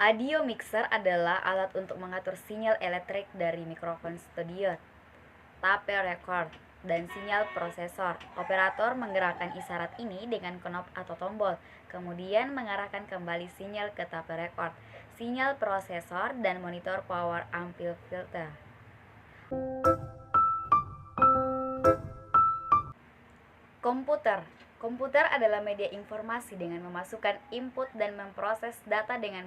Audio mixer adalah alat untuk mengatur sinyal elektrik dari mikrofon studio, tape record, dan sinyal prosesor. Operator menggerakkan isyarat ini dengan knob atau tombol, kemudian mengarahkan kembali sinyal ke tape record, sinyal prosesor, dan monitor power amplifier. Komputer. Komputer adalah media informasi dengan memasukkan input dan memproses data dengan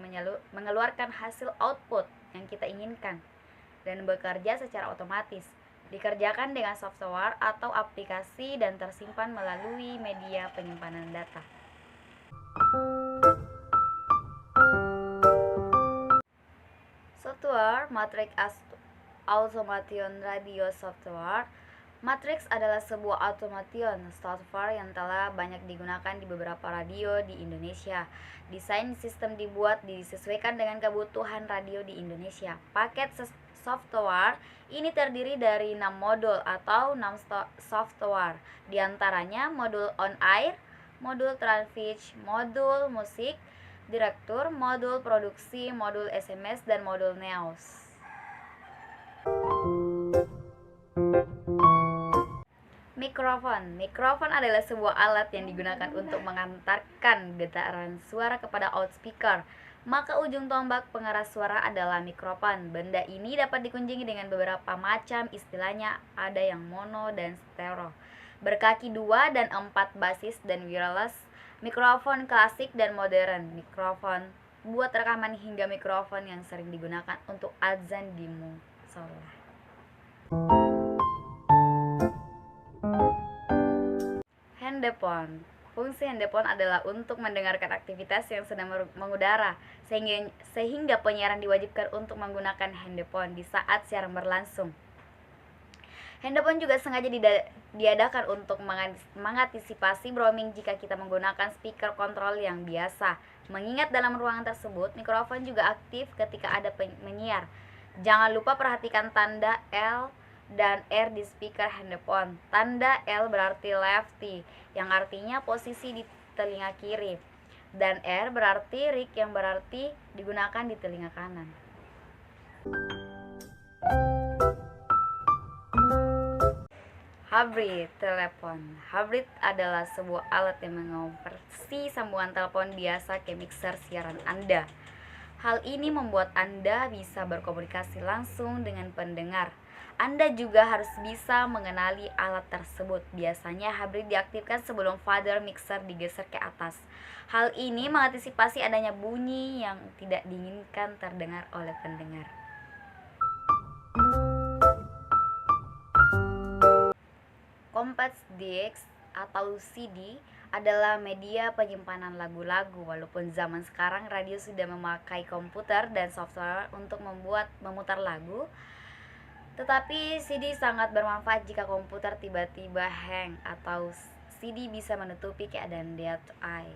mengeluarkan hasil output yang kita inginkan dan bekerja secara otomatis. Dikerjakan dengan software atau aplikasi dan tersimpan melalui media penyimpanan data. Software Matrix Automation Radio Software. Matrix adalah sebuah automation software yang telah banyak digunakan di beberapa radio di Indonesia. Desain sistem disesuaikan dengan kebutuhan radio di Indonesia. Paket software ini terdiri dari 6 modul atau 6 software. Di antaranya modul on-air, modul transmit, modul musik, direktur, modul produksi, modul SMS, dan modul news. Mikrofon adalah sebuah alat yang digunakan untuk mengantarkan getaran suara kepada loudspeaker. Maka ujung tombak pengeras suara adalah mikrofon. Benda ini dapat dikunjungi dengan beberapa macam istilahnya, ada yang mono dan stereo, berkaki 2 dan 4 basis dan wireless, mikrofon klasik dan modern, mikrofon buat rekaman hingga mikrofon yang sering digunakan untuk azan di musola. Handphone. Fungsi handphone adalah untuk mendengarkan aktivitas yang sedang mengudara, sehingga penyiaran diwajibkan untuk menggunakan handphone di saat siaran berlangsung. Handphone juga sengaja diadakan untuk mengantisipasi roaming jika kita menggunakan speaker kontrol yang biasa. Mengingat dalam ruangan tersebut, mikrofon juga aktif ketika ada menyiar. Jangan lupa perhatikan tanda L dan R di speaker handphone. Tanda L berarti lefty, yang artinya posisi di telinga kiri, dan R berarti rig, yang berarti digunakan di telinga kanan. Hybrid telepon. Hybrid adalah sebuah alat yang mengonversi sambungan telepon biasa ke mixer siaran Anda. Hal ini membuat Anda bisa berkomunikasi langsung dengan pendengar. Anda juga harus bisa mengenali alat tersebut. Biasanya hybrid diaktifkan sebelum fader mixer digeser ke atas. Hal ini mengantisipasi adanya bunyi yang tidak diinginkan terdengar oleh pendengar. Compact disc atau CD adalah media penyimpanan lagu-lagu. Walaupun zaman sekarang radio sudah memakai komputer dan software untuk memutar lagu, tetapi CD sangat bermanfaat jika komputer tiba-tiba hang atau CD bisa menutupi keadaan dead eye.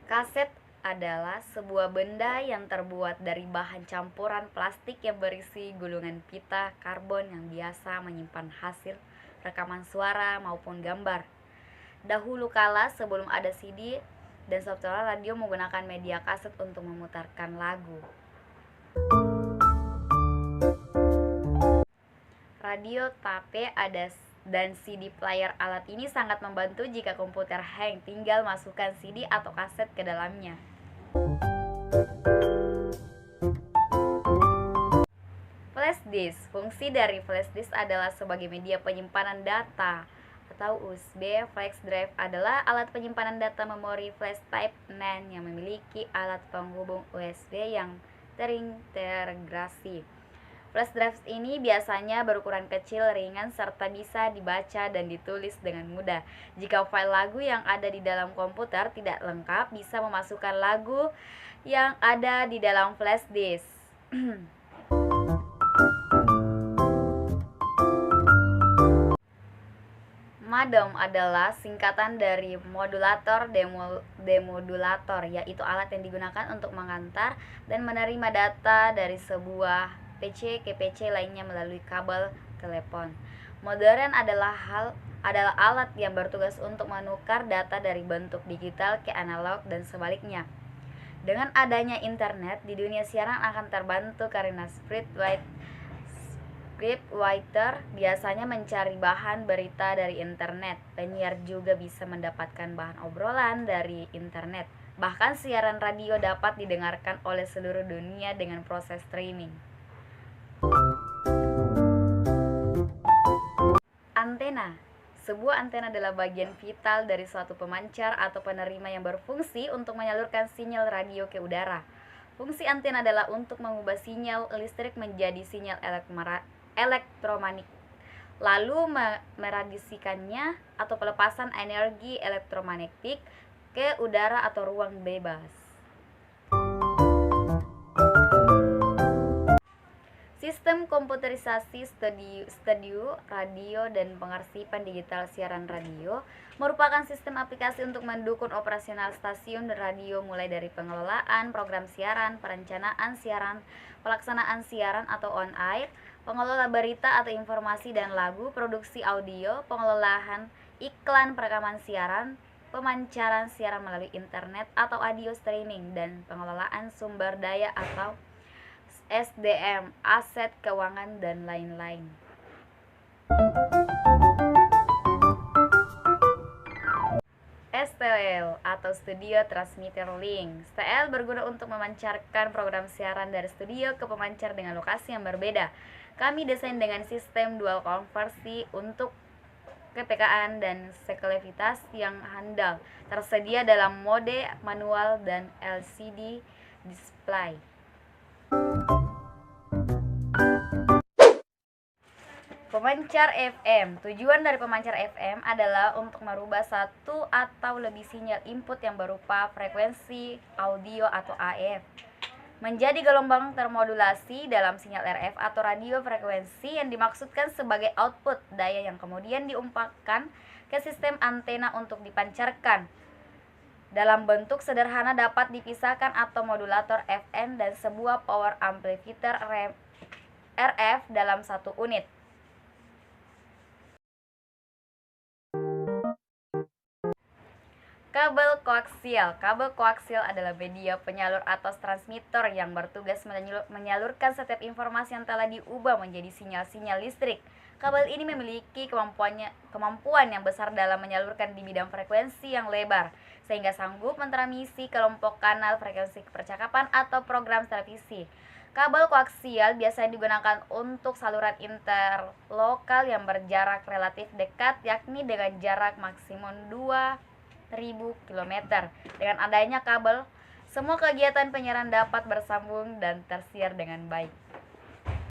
Kaset adalah sebuah benda yang terbuat dari bahan campuran plastik yang berisi gulungan pita karbon yang biasa menyimpan hasil rekaman suara maupun gambar. Dahulu kala sebelum ada CD dan software, radio menggunakan media kaset untuk memutarkan lagu. Radio, tape, dan CD player. Alat ini sangat membantu jika komputer hang, tinggal masukkan CD atau kaset ke dalamnya. Flash disk. Fungsi dari flash disk adalah sebagai media penyimpanan data atau USB. Flash drive adalah alat penyimpanan data memori flash type NAND yang memiliki alat penghubung USB yang terintegrasi. Flash drive ini biasanya berukuran kecil, ringan, serta bisa dibaca dan ditulis dengan mudah. Jika file lagu yang ada di dalam komputer tidak lengkap, bisa memasukkan lagu yang ada di dalam flash disk. Modem adalah singkatan dari modulator demodulator, yaitu alat yang digunakan untuk mengantar dan menerima data dari sebuah PC ke PC lainnya melalui kabel telepon. Modem adalah adalah alat yang bertugas untuk menukar data dari bentuk digital ke analog dan sebaliknya. Dengan adanya internet, di dunia siaran akan terbantu karena scriptwriter biasanya mencari bahan berita dari internet. Penyiar juga bisa mendapatkan bahan obrolan dari internet. Bahkan siaran radio dapat didengarkan oleh seluruh dunia dengan proses streaming. Antena. Sebuah antena adalah bagian vital dari suatu pemancar atau penerima yang berfungsi untuk menyalurkan sinyal radio ke udara. Fungsi antena adalah untuk mengubah sinyal listrik menjadi sinyal elektromagnetik, lalu meradiasikannya atau pelepasan energi elektromagnetik ke udara atau ruang bebas. Sistem komputerisasi studio radio dan pengarsipan digital siaran radio merupakan sistem aplikasi untuk mendukung operasional stasiun radio, mulai dari pengelolaan program siaran, perencanaan siaran, pelaksanaan siaran atau on air, pengelola berita atau informasi dan lagu, produksi audio, pengelolaan iklan, perekaman siaran, pemancaran siaran melalui internet atau audio streaming, dan pengelolaan sumber daya atau SDM, aset keuangan, dan lain-lain. STL atau Studio Transmitter Link. STL berguna untuk memancarkan program siaran dari studio ke pemancar dengan lokasi yang berbeda. Kami desain dengan sistem dual konversi untuk kepekaan dan seklevitas yang handal, tersedia dalam mode manual dan LCD display. Pemancar FM. Tujuan dari pemancar FM adalah untuk merubah satu atau lebih sinyal input yang berupa frekuensi audio atau AF menjadi gelombang termodulasi dalam sinyal RF atau radio frekuensi yang dimaksudkan sebagai output daya yang kemudian diumpakkan ke sistem antena untuk dipancarkan. Dalam bentuk sederhana dapat dipisahkan atau modulator FM dan sebuah power amplifier RF dalam satu unit. Kabel koaksial. Kabel koaksial adalah media penyalur atau transmitter yang bertugas menyalurkan setiap informasi yang telah diubah menjadi sinyal-sinyal listrik. Kabel ini memiliki kemampuan yang besar dalam menyalurkan di bidang frekuensi yang lebar, sehingga sanggup mentransmisi kelompok kanal frekuensi percakapan atau program televisi. Kabel koaksial biasanya digunakan untuk saluran interlokal yang berjarak relatif dekat, yakni dengan jarak maksimum 2.000 km. Dengan adanya kabel, semua kegiatan penyiaran dapat bersambung dan tersiar dengan baik.